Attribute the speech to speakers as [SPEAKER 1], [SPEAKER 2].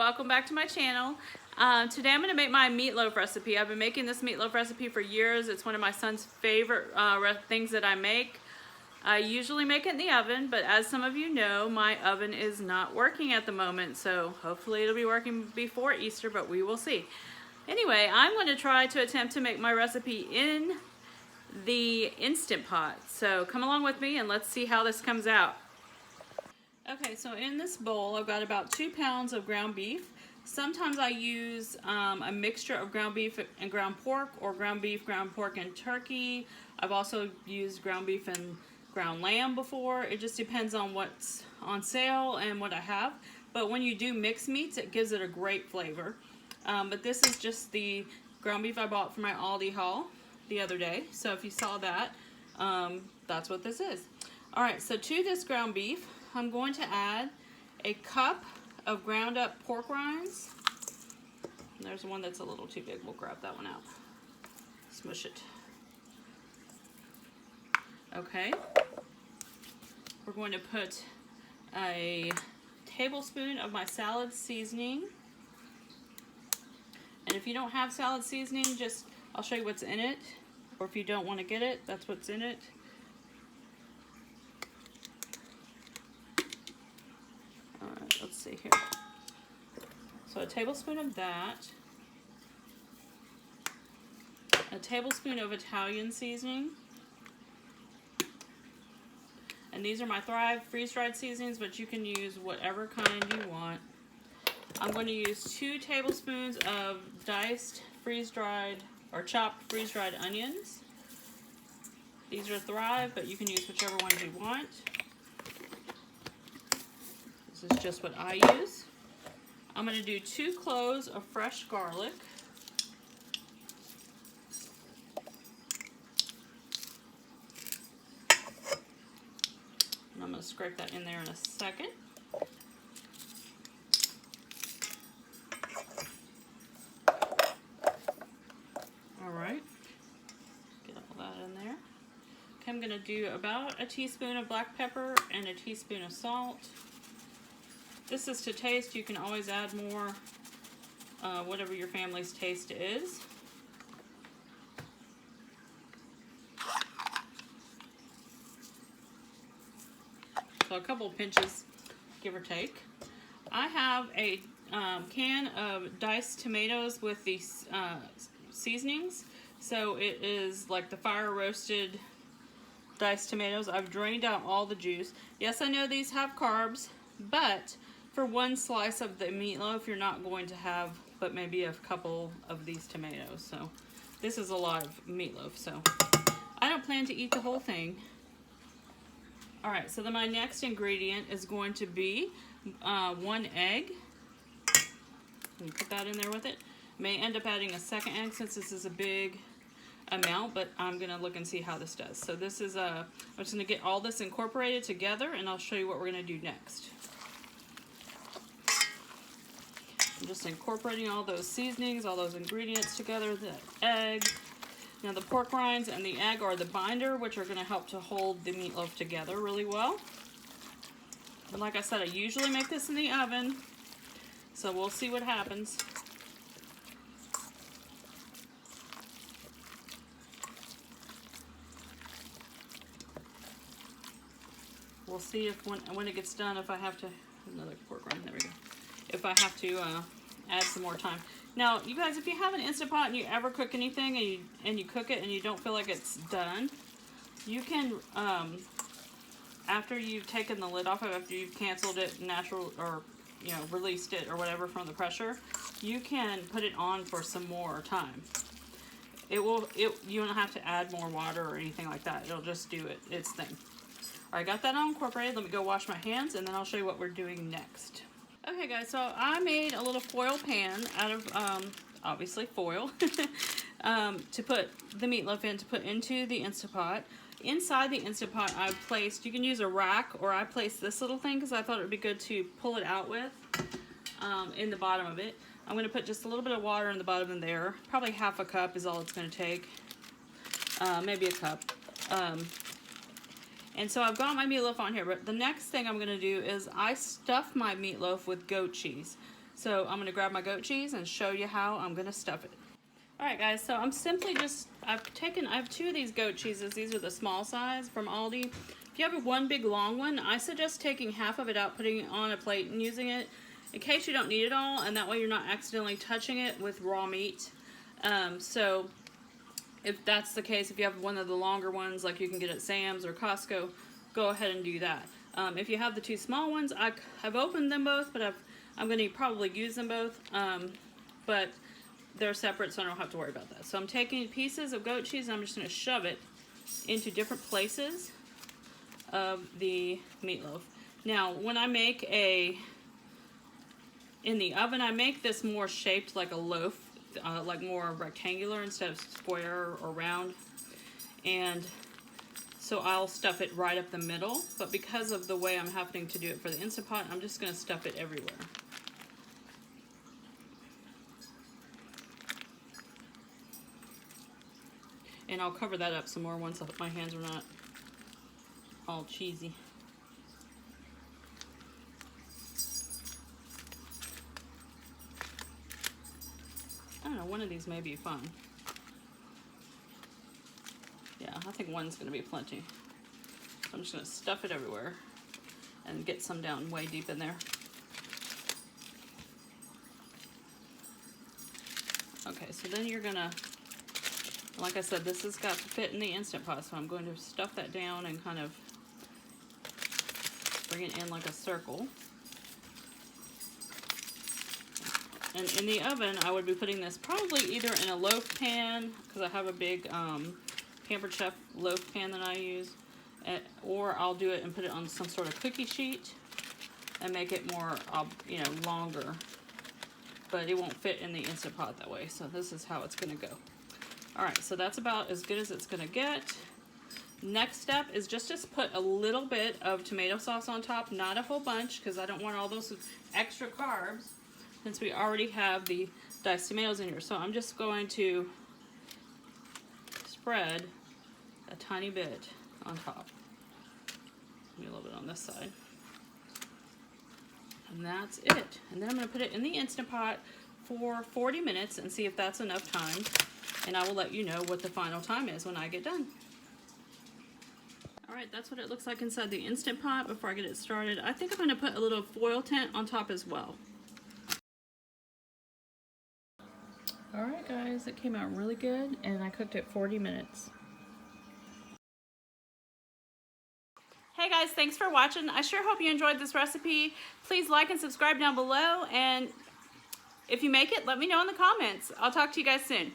[SPEAKER 1] welcome back to my channel. Today I'm going to make my meatloaf recipe. I've been making this meatloaf recipe for years. It's one of my son's favorite things that I make. I usually make it in the oven, but as some of you know, my oven is not working at the moment, so hopefully it'll be working before Easter, but we will see. Anyway, I'm going to try to attempt to make my recipe in the Instant Pot. So come along with me and let's see how this comes out. Okay, so in this bowl I've got about 2 pounds of ground beef. Sometimes I use a mixture of ground beef and ground pork, or ground beef, ground pork, and turkey. I've also used ground beef and ground lamb before. It just depends on what's on sale and what I have. But when you do mixed meats, it gives it a great flavor. But this is just the ground beef I bought from my Aldi haul the other day. So if you saw that, that's what this is. Alright, so to this ground beef, I'm going to add a cup of ground up pork rinds. There's one that's a little too big. We'll grab that one out. Smush it. Okay. We're going to put a tablespoon of my salad seasoning. And if you don't have salad seasoning, I'll show you what's in it. Or if you don't want to get it, that's what's in it. Alright, let's see here. So a tablespoon of that. A tablespoon of Italian seasoning. And these are my Thrive freeze-dried seasonings, but you can use whatever kind you want. I'm going to use 2 tablespoons of diced freeze-dried or chopped freeze-dried onions. These are Thrive, but you can use whichever ones you want. This is just what I use. I'm going to do 2 cloves of fresh garlic. And I'm going to scrape that in there in a second. Alright. Get all that in there. Okay, I'm going to do about a teaspoon of black pepper and a teaspoon of salt. This is to taste. You can always add more, whatever your family's taste is. So a couple of pinches, give or take. I have a can of diced tomatoes with these seasonings. So it is like the fire roasted diced tomatoes. I've drained out all the juice. Yes, I know these have carbs, but for one slice of the meatloaf, you're not going to have but maybe a couple of these tomatoes. So this is a lot of meatloaf, so I don't plan to eat the whole thing. Alright, so then my next ingredient is going to be 1 egg. Put that in there with it. May end up adding a second egg since this is a big amount, but I'm going to look and see how this does. So this is I'm just going to get all this incorporated together, and I'll show you what we're going to do next. I'm just incorporating all those seasonings, all those ingredients together, the egg. Now the pork rinds and the egg are the binder, which are going to help to hold the meatloaf together really well. And like I said, I usually make this in the oven, so we'll see what happens. We'll see if when it gets done, if I have to, another pork rind, there we go. If I have to add some more time. Now, you guys, if you have an Instant Pot and you ever cook anything and you cook it and you don't feel like it's done, you can, after you've taken the lid off of it, after you've canceled it, or released it or whatever from the pressure, you can put it on for some more time. You don't have to add more water or anything like that. It'll just do its thing. All right, got that all incorporated. Let me go wash my hands, and then I'll show you what we're doing next. Okay, guys, so I made a little foil pan out of, obviously, foil to put the meatloaf in, to put into the Instant Pot. Inside the Instant Pot, I've placed, you can use a rack, or I placed this little thing because I thought it would be good to pull it out with in the bottom of it. I'm going to put just a little bit of water in the bottom of there. Probably half a cup is all it's going to take. Maybe a cup. And so I've got my meatloaf on here, but the next thing I'm going to do is I stuff my meatloaf with goat cheese. So I'm gonna grab my goat cheese and show you how I'm gonna stuff it. All right guys, so I'm simply just, I have 2 of these goat cheeses. These are the small size from Aldi. If you have one big long one, I suggest taking half of it out, putting it on a plate and using it in case you don't need it all, and that way you're not accidentally touching it with raw meat. So if that's the case, if you have one of the longer ones like you can get at Sam's or Costco, go ahead and do that. If you have the 2 small ones, I've opened them both, but I'm going to probably use them both, but they're separate, so I don't have to worry about that. So I'm taking pieces of goat cheese and I'm just going to shove it into different places of the meatloaf. Now, when I make in the oven, I make this more shaped like a loaf, like more rectangular instead of square or round. And so I'll stuff it right up the middle, but because of the way I'm having to do it for the Instant Pot, I'm just going to stuff it everywhere. And I'll cover that up some more once my hands are not all cheesy. I don't know, one of these may be fun. Yeah, I think one's going to be plenty. So I'm just going to stuff it everywhere and get some down way deep in there. Okay, so then you're going to, like I said, this has got to fit in the Instant Pot, so I'm going to stuff that down and kind of bring it in like a circle. And in the oven, I would be putting this probably either in a loaf pan, because I have a big Pampered Chef loaf pan that I use, or I'll do it and put it on some sort of cookie sheet and make it more, you know, longer. But it won't fit in the Instant Pot that way, so this is how it's going to go. Alright, so that's about as good as it's going to get. Next step is just to put a little bit of tomato sauce on top, not a whole bunch, because I don't want all those extra carbs, since we already have the diced tomatoes in here. So I'm just going to spread a tiny bit on top. Maybe a little bit on this side. And that's it. And then I'm going to put it in the Instant Pot for 40 minutes and see if that's enough time. And I will let you know what the final time is when I get done. Alright, that's what it looks like inside the Instant Pot before I get it started. I think I'm going to put a little foil tent on top as well. Alright guys, it came out really good and I cooked it 40 minutes. Hey guys, thanks for watching. I sure hope you enjoyed this recipe. Please like and subscribe down below, and if you make it, let me know in the comments. I'll talk to you guys soon.